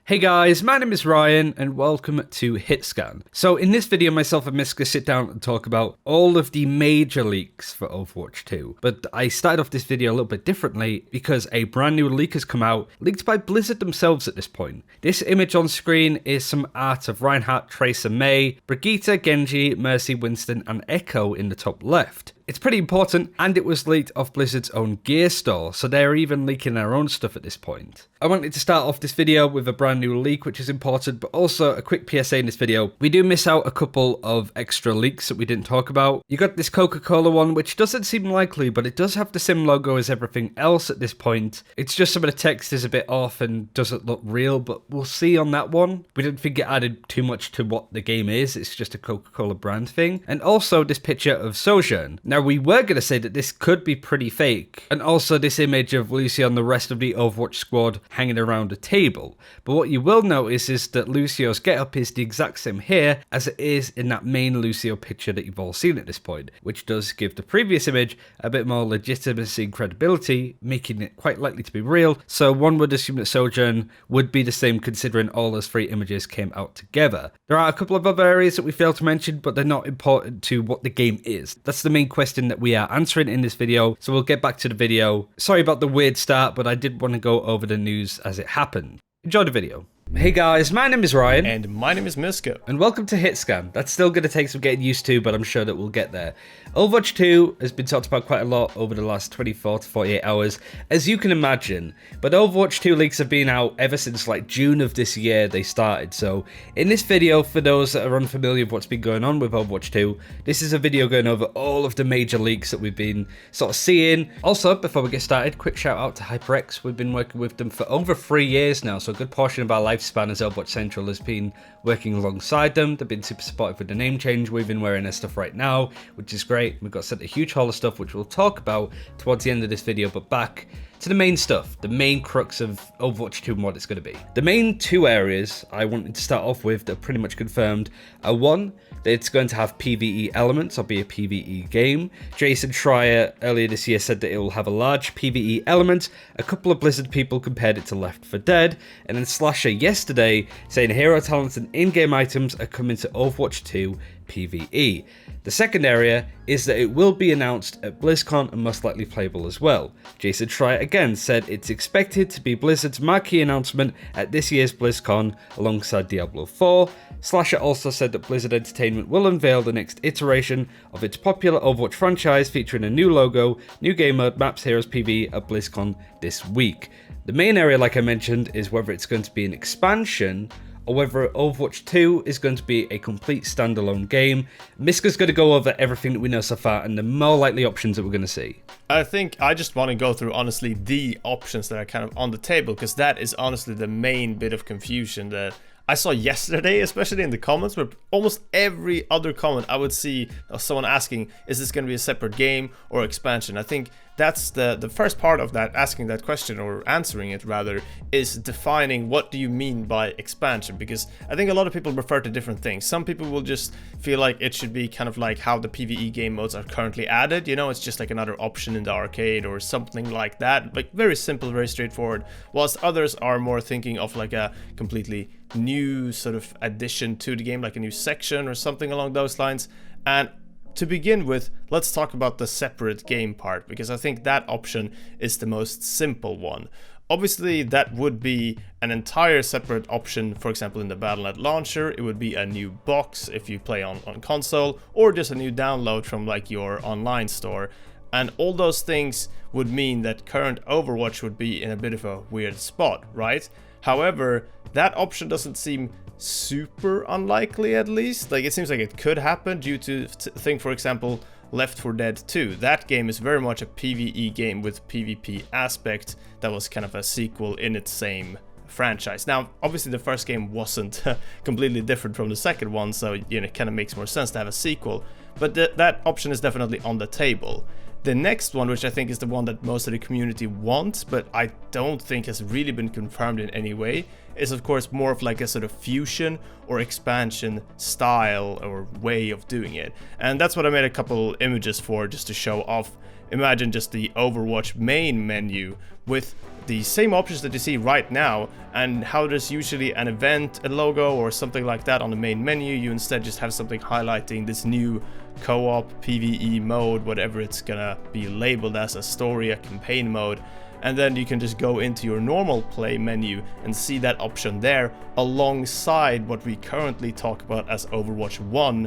Hey guys, my name is Ryan and welcome to HitScan. So in this video, myself and Miska sit down and talk about all of the major leaks for Overwatch 2. But I started off this video a little bit differently because a brand new leak has come out, leaked by Blizzard themselves at this point. This image on screen is some art of Reinhardt, Tracer, Mei, Brigitte, Genji, Mercy, Winston and Echo in the top left. It's pretty important, and it was leaked off Blizzard's own gear store, so they're even leaking their own stuff at this point. I wanted to start off this video with a brand new leak, which is important, but also a quick PSA in this video. We do miss out a couple of extra leaks that we didn't talk about. You got this Coca-Cola one, which doesn't seem likely, but it does have the same logo as everything else at this point. It's just some of the text is a bit off and doesn't look real, but we'll see on that one. We didn't think it added too much to what the game is, it's just a Coca-Cola brand thing. And also this picture of Sojourn. Now, we were going to say that this could be pretty fake, and also this image of Lucio and the rest of the Overwatch squad hanging around a table. But what you will notice is that Lucio's getup is the exact same here as it is in that main Lucio picture that you've all seen at this point, which does give the previous image a bit more legitimacy and credibility, making it quite likely to be real. So one would assume that Sojourn would be the same considering all those three images came out together. There are a couple of other areas that we failed to mention, but they're not important to what the game is. That's the main question that we are answering in this video, so we'll get back to the video. Sorry about the weird start, but I did want to go over the news as it happened. Enjoy the video. Hey guys, my name is Ryan. And my name is Miska. And welcome to HitScan. That's still going to take some getting used to, but I'm sure that we'll get there. Overwatch 2 has been talked about quite a lot over the last 24 to 48 hours, as you can imagine. But Overwatch 2 leaks have been out ever since like June of this year they started. So in this video, for those that are unfamiliar with what's been going on with Overwatch 2, this is a video going over all of the major leaks that we've been sort of seeing. Also, before we get started, quick shout out to HyperX. We've been working with them for over 3 years now, so a good portion of our lifespan as Overwatch Central has been working alongside them. They've been super supportive with the name change. We've been wearing their stuff right now, which is great. We've got sent a huge haul of stuff, which we'll talk about towards the end of this video, but back to the main stuff, the main crux of Overwatch 2 and what it's going to be. The main two areas I wanted to start off with that are pretty much confirmed are one, that it's going to have PvE elements, or be a PvE game. Jason Schreier earlier this year said that it will have a large PvE element. A couple of Blizzard people compared it to Left 4 Dead, and then Slasher yesterday saying hero talents and in-game items are coming to Overwatch 2 PvE. The second area is that it will be announced at BlizzCon and most likely playable as well. Jason Schreier again said it's expected to be Blizzard's marquee announcement at this year's BlizzCon alongside Diablo 4. Slasher also said that Blizzard Entertainment will unveil the next iteration of its popular Overwatch franchise featuring a new logo, new game mode, maps, heroes, PvE at BlizzCon this week. The main area, like I mentioned, is whether it's going to be an expansion or whether Overwatch 2 is going to be a complete standalone game. Miska's going to go over everything that we know so far and the more likely options that we're going to see. I think I just want to go through, honestly, the options that are kind of on the table, because that is honestly the main bit of confusion that I saw yesterday, especially in the comments, where almost every other comment I would see someone asking, is this going to be a separate game or expansion? I think that's the first part of that, asking that question, or answering it rather, is defining what do you mean by expansion, because I think a lot of people refer to different things. Some people will just feel like it should be kind of like how the PvE game modes are currently added, you know, it's just like another option in the arcade or something like that, like very simple, very straightforward, whilst others are more thinking of like a completely new sort of addition to the game, like a new section or something along those lines. And to begin with, let's talk about the separate game part, because I think that option is the most simple one. Obviously, that would be an entire separate option. For example, in the Battle.net launcher, it would be a new box if you play on console, or just a new download from like your online store. And all those things would mean that current Overwatch would be in a bit of a weird spot, right? However, that option doesn't seem super unlikely, at least. Like, it seems like it could happen due to think, for example, Left 4 Dead 2. That game is very much a PvE game with PvP aspect that was kind of a sequel in its same franchise. Now, obviously the first game wasn't completely different from the second one, so you know, it kind of makes more sense to have a sequel, but that option is definitely on the table. The next one, which I think is the one that most of the community wants, but I don't think has really been confirmed in any way, is of course more of like a sort of fusion or expansion style or way of doing it. And that's what I made a couple images for, just to show off. Imagine just the Overwatch main menu with the same options that you see right now, and how there's usually an event, a logo or something like that on the main menu, you instead just have something highlighting this new co-op, PvE mode, whatever it's gonna be labeled as, a story, a campaign mode. And then you can just go into your normal play menu and see that option there alongside what we currently talk about as Overwatch 1,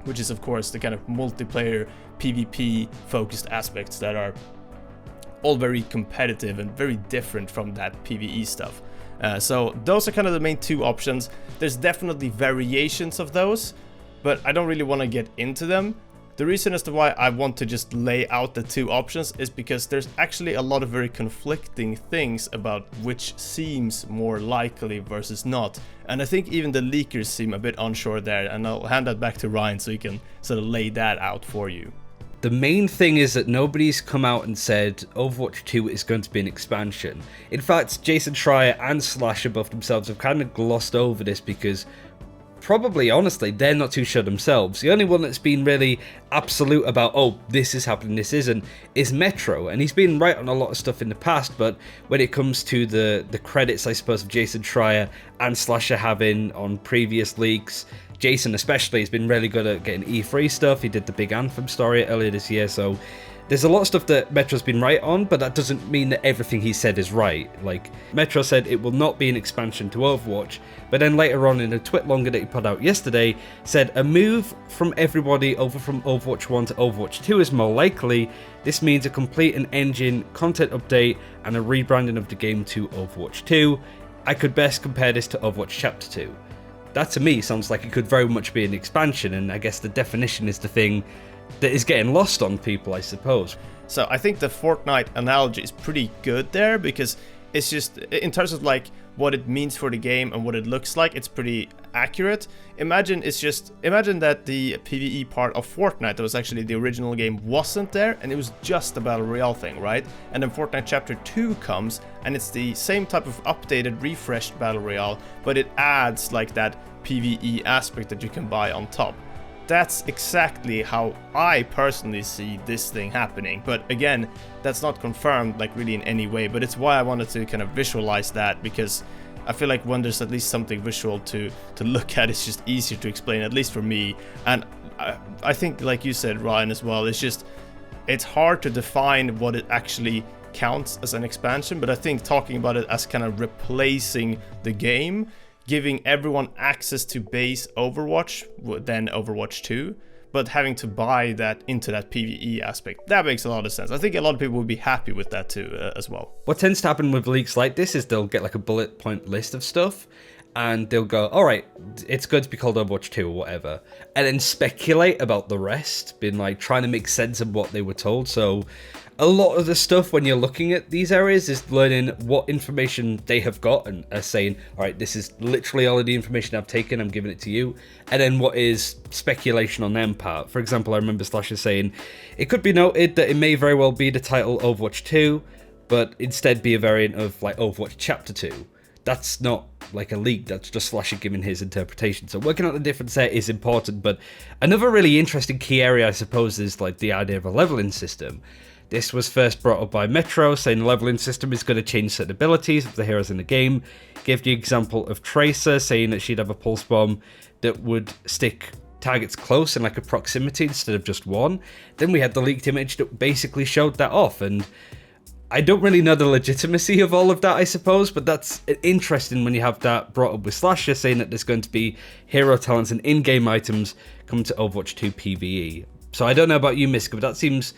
which is of course the kind of multiplayer PvP focused aspects that are all very competitive and very different from that PvE stuff. So those are kind of the main two options. There's definitely variations of those, but I don't really want to get into them. The reason as to why I want to just lay out the two options is because there's actually a lot of very conflicting things about which seems more likely versus not. And I think even the leakers seem a bit unsure there, and I'll hand that back to Ryan so he can sort of lay that out for you. The main thing is that nobody's come out and said Overwatch 2 is going to be an expansion. In fact, Jason Schreier and Slasher both themselves have kind of glossed over this because probably, honestly, they're not too sure themselves. The only one that's been really absolute about, oh, this is happening, this isn't, is Metro. And he's been right on a lot of stuff in the past, but when it comes to the credits, I suppose, of Jason Schreier and Slasher having on previous leaks, Jason especially has been really good at getting E3 stuff. He did the big Anthem story earlier this year, so there's a lot of stuff that Metro's been right on, but that doesn't mean that everything he said is right. Like, Metro said it will not be an expansion to Overwatch, but then later on in a twit longer that he put out yesterday, said a move from everybody over from Overwatch 1 to Overwatch 2 is more likely. This means a complete and engine content update and a rebranding of the game to Overwatch 2. I could best compare this to Overwatch Chapter 2. That to me sounds like it could very much be an expansion, and I guess the definition is the thing that is getting lost on people, I suppose. So I think the Fortnite analogy is pretty good there, because it's just, in terms of like what it means for the game and what it looks like, it's pretty accurate. Imagine that the PvE part of Fortnite that was actually the original game wasn't there, and it was just a Battle Royale thing, right? And then Fortnite Chapter 2 comes, and it's the same type of updated, refreshed Battle Royale, but it adds like that PvE aspect that you can buy on top. That's exactly how I personally see this thing happening. But again, that's not confirmed like really in any way, but it's why I wanted to kind of visualize that, because I feel like when there's at least something visual to look at, it's just easier to explain, at least for me. And I think, like you said, Ryan, as well, it's hard to define what it actually counts as an expansion, but I think talking about it as kind of replacing the game, giving everyone access to base Overwatch, then Overwatch 2, but having to buy that into that PvE aspect, that makes a lot of sense. I think a lot of people would be happy with that too, as well. What tends to happen with leaks like this is they'll get like a bullet point list of stuff, and they'll go, all right, it's going to be called Overwatch 2 or whatever, and then speculate about the rest, being like trying to make sense of what they were told. So a lot of the stuff when you're looking at these areas is learning what information they have got and are saying, all right, this is literally all of the information I've taken, I'm giving it to you. And then what is speculation on them part. For example, I remember Slasher saying, it could be noted that it may very well be the title Overwatch 2, but instead be a variant of like Overwatch Chapter 2. That's not like a leak, that's just Slasher giving his interpretation. So working out the difference there is important, but another really interesting key area, I suppose, is like the idea of a leveling system. This was first brought up by Metro, saying the leveling system is going to change certain abilities of the heroes in the game. Gave the example of Tracer, saying that she'd have a pulse bomb that would stick targets close in like a proximity instead of just one. Then we had the leaked image that basically showed that off, and I don't really know the legitimacy of all of that, I suppose, but that's interesting when you have that brought up with Slasher, saying that there's going to be hero talents and in-game items coming to Overwatch 2 PvE. So I don't know about you, Miska, but that seems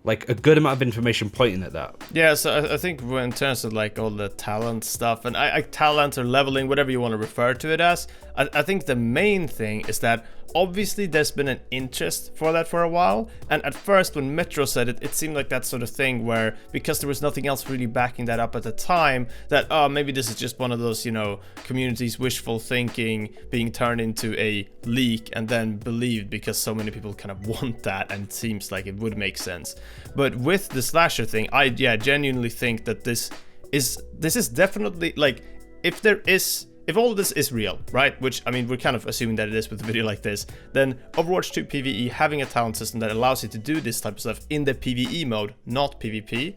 like a good amount of information pointing at that. Yeah, so I think in terms of like all the talent stuff, and I talent or leveling, whatever you want to refer to it as, I think the main thing is that obviously there's been an interest for that for a while, and at first when Metro said it, it seemed like that sort of thing where, because there was nothing else really backing that up at the time, that maybe this is just one of those, you know, community's wishful thinking being turned into a leak and then believed because so many people kind of want that, and it seems like it would make sense. But with the Slasher thing, I genuinely think that this is definitely like, if all of this is real, right? Which, I mean, we're kind of assuming that it is with a video like this, then Overwatch 2 PvE having a talent system that allows you to do this type of stuff in the PvE mode, not PvP,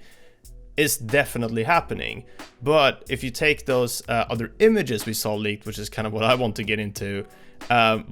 is definitely happening. But if you take those other images we saw leaked, which is kind of what I want to get into,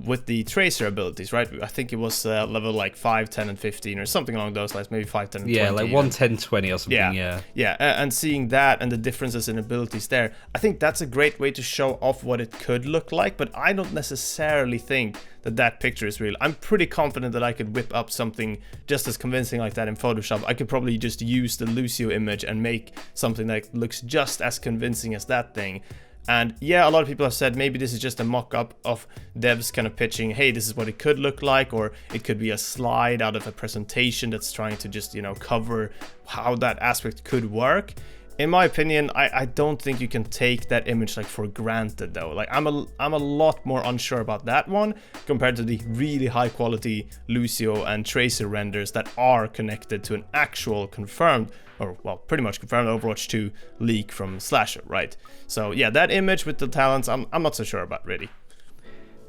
with the tracer abilities, right? I think it was level like 5, 10, and 15 or something along those lines, maybe 5, 10, and 20. Yeah, like 1, 10, 20 or something, Yeah, and seeing that and the differences in abilities there, I think that's a great way to show off what it could look like, but I don't necessarily think that picture is real. I'm pretty confident that I could whip up something just as convincing like that in Photoshop. I could probably just use the Lucio image and make something that looks just as convincing as that thing. And yeah, a lot of people have said maybe this is just a mock-up of devs kind of pitching, hey, this is what it could look like, or it could be a slide out of a presentation that's trying to just, cover how that aspect could work. In my opinion, I don't think you can take that image like for granted though. Like I'm a lot more unsure about that one compared to the really high quality Lucio and Tracer renders that are connected to an actual confirmed, or well, pretty much confirmed Overwatch 2 leak from Slasher, right? So yeah, that image with the talents, I'm not so sure about really.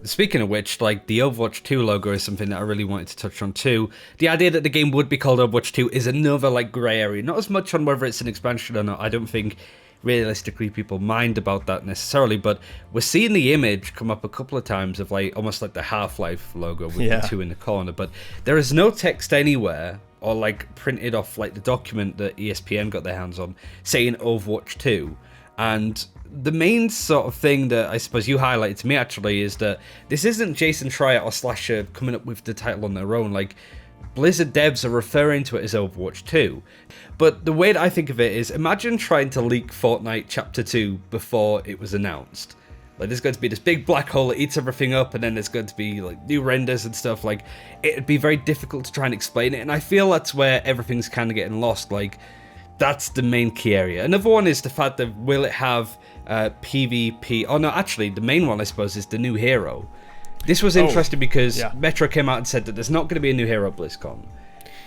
Speaking of which, like, the Overwatch 2 logo is something that I really wanted to touch on too. The idea that the game would be called Overwatch 2 is another, like, grey area. Not as much on whether it's an expansion or not. I don't think, realistically, people mind about that necessarily, but we're seeing the image come up a couple of times of, like, almost like the Half-Life logo with the 2 in the corner, but there is no text anywhere, or, like, printed off, like, the document that ESPN got their hands on, saying Overwatch 2, and the main sort of thing that I suppose you highlighted to me actually is that this isn't Jason Schreier or Slasher coming up with the title on their own. Like, Blizzard devs are referring to it as Overwatch 2. But the way that I think of it is, imagine trying to leak Fortnite Chapter 2 before it was announced. Like, there's going to be this big black hole that eats everything up, and then there's going to be, like, new renders and stuff. Like, it'd be very difficult to try and explain it, and I feel that's where everything's kind of getting lost. Like, that's the main key area. Another one is the fact that will it have PvP? Oh no, actually, the main one I suppose is the new hero. This was interesting because Metro came out and said that there's not going to be a new hero at BlizzCon.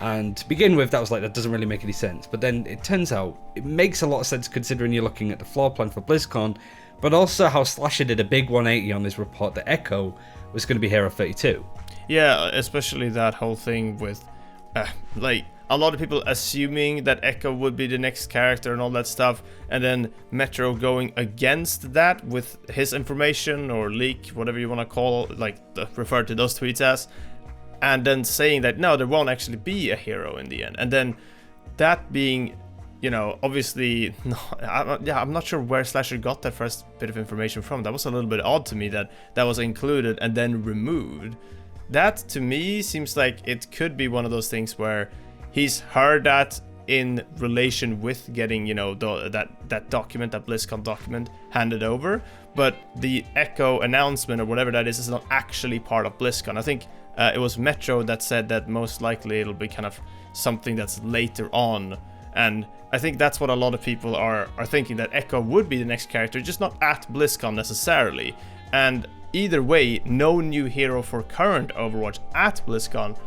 And to begin with, that was like, that doesn't really make any sense. But then it turns out it makes a lot of sense considering you're looking at the floor plan for BlizzCon, but also how Slasher did a big 180 on his report that Echo was going to be Hero 32. Yeah, especially that whole thing with, like, a lot of people assuming that Echo would be the next character and all that stuff, and then Metro going against that with his information or leak, whatever you want to call, like, refer to those tweets as, and then saying that no, there won't actually be a hero in the end, and then that being, obviously, I'm not sure where Slasher got that first bit of information from. That was a little bit odd to me that was included and then removed. That to me seems like it could be one of those things where he's heard that in relation with getting, that document, that BlizzCon document handed over, but the Echo announcement or whatever that is not actually part of BlizzCon. I think it was Metro that said that most likely it'll be kind of something that's later on, and I think that's what a lot of people are thinking, that Echo would be the next character, just not at BlizzCon necessarily. And either way, no new hero for current Overwatch at BlizzCon.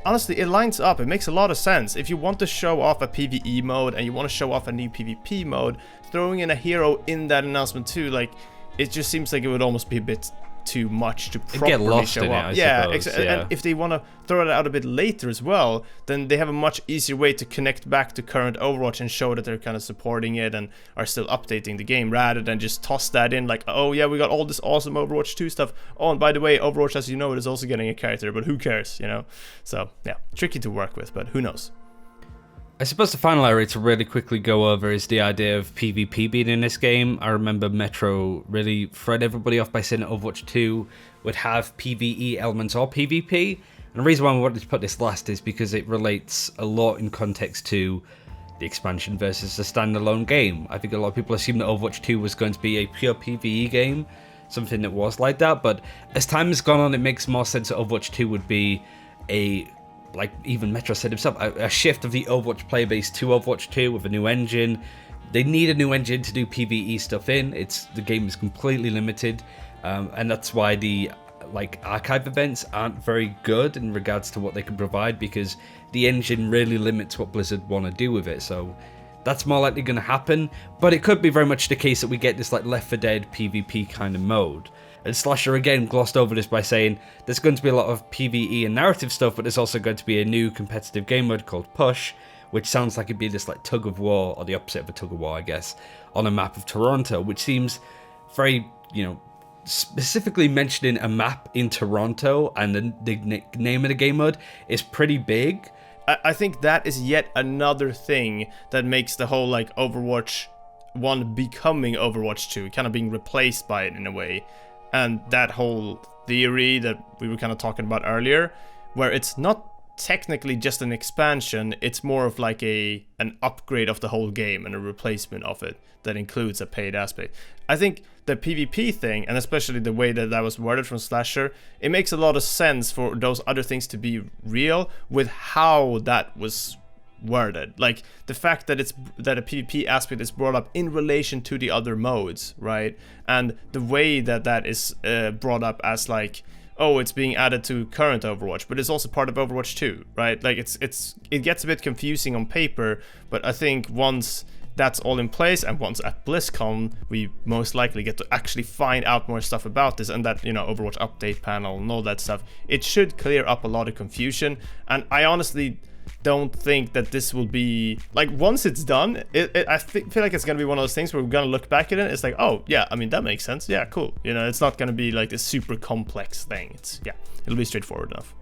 Honestly, it lines up. It makes a lot of sense. If you want to show off a PvE mode and you want to show off a new PvP mode, throwing in a hero in that announcement too, like, it just seems like it would almost be a bit too much to properly show off. And if they want to throw it out a bit later as well, then they have a much easier way to connect back to current Overwatch and show that they're kind of supporting it and are still updating the game, rather than just toss that in like, oh yeah, we got all this awesome Overwatch 2 stuff. Oh, and by the way, Overwatch, as you know, it is also getting a character, but who cares, So yeah, tricky to work with, but who knows. I suppose the final area to really quickly go over is the idea of PvP being in this game. I remember Metro really thread everybody off by saying that Overwatch 2 would have PvE elements or PvP. And the reason why I wanted to put this last is because it relates a lot in context to the expansion versus the standalone game. I think a lot of people assumed that Overwatch 2 was going to be a pure PvE game, something that was like that. But as time has gone on, it makes more sense that Overwatch 2 would be like even Metro said himself, a shift of the Overwatch player base to Overwatch 2 with a new engine. They need a new engine to do PvE stuff in. The game is completely limited, and that's why the archive events aren't very good in regards to what they can provide, because the engine really limits what Blizzard want to do with it. So that's more likely going to happen, but it could be very much the case that we get this like Left 4 Dead PvP kind of mode. And Slasher again glossed over this by saying there's going to be a lot of PvE and narrative stuff, but there's also going to be a new competitive game mode called Push, which sounds like it'd be this like tug of war, or the opposite of a tug of war, I guess, on a map of Toronto, which seems very, specifically mentioning a map in Toronto and the name of the game mode is pretty big. I think that is yet another thing that makes the whole like Overwatch 1 becoming Overwatch 2, kind of being replaced by it in a way. And that whole theory that we were kind of talking about earlier, where it's not technically just an expansion, it's more of like an upgrade of the whole game and a replacement of it that includes a paid aspect. I think the PvP thing, and especially the way that was worded from Slasher, it makes a lot of sense for those other things to be real with how that was worded. Like the fact that that a PvP aspect is brought up in relation to the other modes, right? And the way that is brought up as like, oh, it's being added to current Overwatch, but it's also part of Overwatch 2, right? Like it gets a bit confusing on paper, but I think once that's all in place, and once at BlizzCon we most likely get to actually find out more stuff about this, and that, Overwatch update panel and all that stuff, it should clear up a lot of confusion. And I honestly don't think that this will be like, once it's done, I feel like it's gonna be one of those things where we're gonna look back at it, it's like, oh yeah, I mean, that makes sense, yeah, cool. It's not gonna be like this super complex thing. It'll be straightforward enough.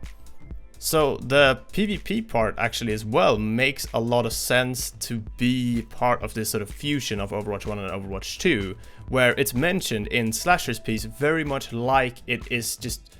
So the PvP part actually as well makes a lot of sense to be part of this sort of fusion of Overwatch 1 and Overwatch 2, where it's mentioned in Slasher's piece very much like it is just,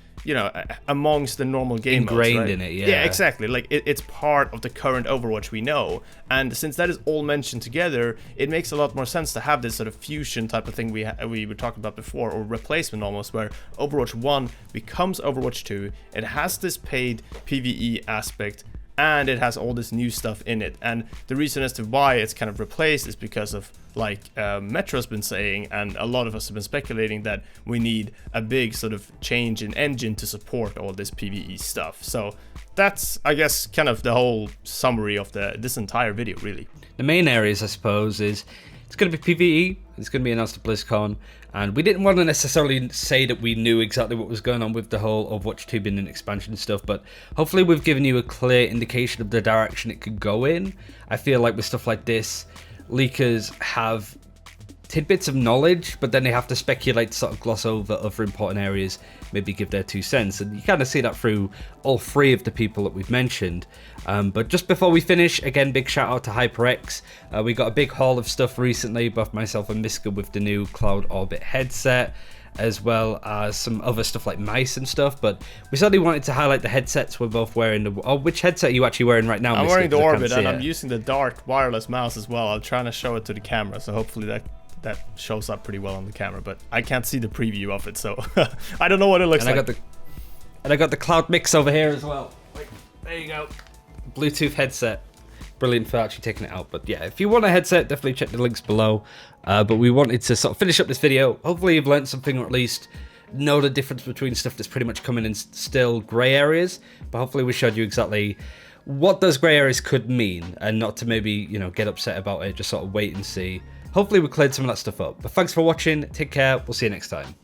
amongst the normal game ingrained modes, right? in it, yeah. Yeah, exactly. Like it's part of the current Overwatch we know, and since that is all mentioned together, it makes a lot more sense to have this sort of fusion type of thing we were talking about before, or replacement almost, where Overwatch 1 becomes Overwatch 2. It has this paid PvE aspect, and it has all this new stuff in it. And the reason as to why it's kind of replaced is because of, like Metro's been saying, and a lot of us have been speculating, that we need a big sort of change in engine to support all this PvE stuff. So that's, I guess, kind of the whole summary of this entire video, really. The main areas, I suppose, is it's going to be PvE, it's going to be announced at BlizzCon, and we didn't want to necessarily say that we knew exactly what was going on with the whole Overwatch 2 being an expansion stuff, but hopefully we've given you a clear indication of the direction it could go in. I feel like with stuff like this, leakers have tidbits of knowledge, but then they have to speculate to sort of gloss over other important areas, maybe give their 2 cents, and you kind of see that through all 3 of the people that we've mentioned. But just before we finish, again, big shout out to HyperX. We got a big haul of stuff recently, both myself and Miska, with the new Cloud Orbit headset, as well as some other stuff like mice and stuff, but we certainly wanted to highlight the headsets we're both wearing. Which headset are you actually wearing right now, I'm Miska? wearing the Orbit, and I'm using the Dart wireless mouse as well. I'm trying to show it to the camera, so hopefully that shows up pretty well on the camera, but I can't see the preview of it, so I don't know what it looks like. I got the Cloud Mix over here as well. Wait, there you go. Bluetooth headset. Brilliant for actually taking it out. But yeah, if you want a headset, definitely check the links below. But we wanted to sort of finish up this video. Hopefully you've learned something, or at least know the difference between stuff that's pretty much coming in still grey areas. But hopefully we showed you exactly what those grey areas could mean, and not to maybe, get upset about it. Just sort of wait and see. Hopefully we cleared some of that stuff up. But thanks for watching. Take care. We'll see you next time.